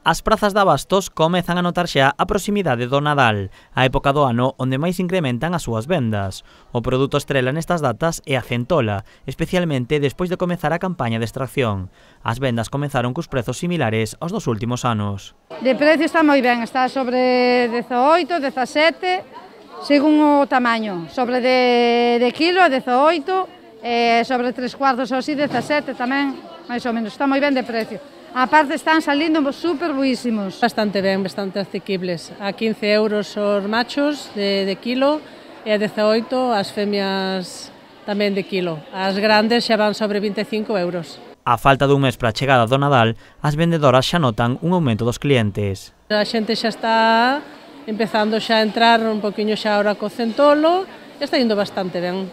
As prazas de abastos comezan a notar xa a proximidade do Nadal, a época do ano onde máis incrementan as súas vendas. O produto estrela nestas datas é a centola, especialmente despois de comezar a campaña de extracción. As vendas comezaron cos prezos similares aos dos últimos anos. De precio está moi ben, está sobre 18, 17, según o tamaño. Sobre de kilo, 18, sobre 3 cuartos ou así, 17 tamén, máis ou menos. Está moi ben de precio. A parte están salindo super buísimos. Bastante ben, bastante asequibles. A 15 euros os machos de kilo e a 18 as femias tamén de kilo. As grandes xa van sobre 25 euros. A falta dun mes para a chegada do Nadal, as vendedoras xa notan un aumento dos clientes. A xente xa está empezando xa a entrar un poquinho xa ahora co centolo, está indo bastante ben.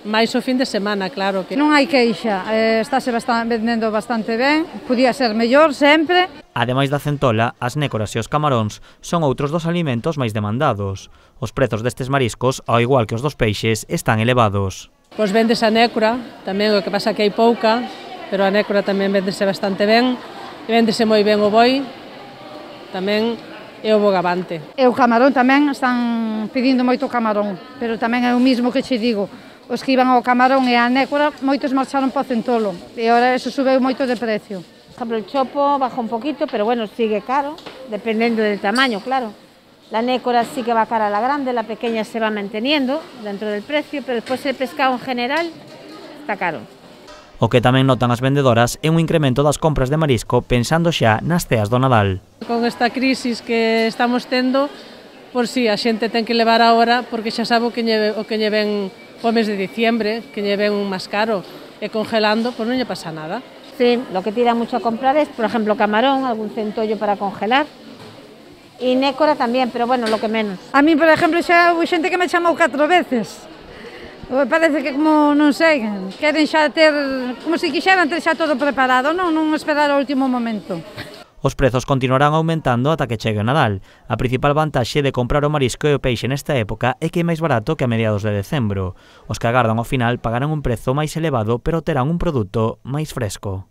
Mais o fin de semana, claro que... Non hai queixa, estáse vendendo bastante ben, podía ser mellor sempre. Ademais da centola, as nécoras e os camaróns son outros dos alimentos máis demandados. Os prezos destes mariscos, ao igual que os dos peixes, están elevados. Pois vendes a nécora, tamén o que pasa que hai pouca, pero a nécora tamén vendese bastante ben, e vendese moi ben o boi, tamén e o bogavante. E o camarón tamén, están pedindo moito camarón, pero tamén é o mismo que che digo. Os que iban ao camarón e á nécora, moitos marcharon para o centolo, e agora eso subeu moito de precio. Por ejemplo, el chopo baja un poquito, pero bueno, sigue caro, dependiendo del tamaño, claro. La nécora sí que va cara a la grande, la pequeña se va manteniendo dentro del precio, pero después el pescado en general está caro. O que tamén notan as vendedoras é un incremento das compras de marisco pensando xa nas ceas do Nadal. Con esta crisis que estamos tendo, por si a xente ten que levar ahora, porque xa sabe o que lle ven o mes de diciembre, que lle ven un máis caro, e congelando, pues non lle pasa nada. Sí, lo que tira mucho a comprar es, por ejemplo, camarón, algún centollo para congelar, y nécora también, pero bueno, lo que menos. A mí, por ejemplo, xa houve xente que me chamou 4 veces. Parece que como, non sei, queren xa ter, como se quixeran ter xa todo preparado, non esperar ao último momento. Os prezos continuarán aumentando ata que chegue o Nadal. A principal vantaxe de comprar o marisco e o peixe nesta época é que é máis barato que a mediados de decembro. Os que agardan ao final pagarán un prezo máis elevado, pero terán un produto máis fresco.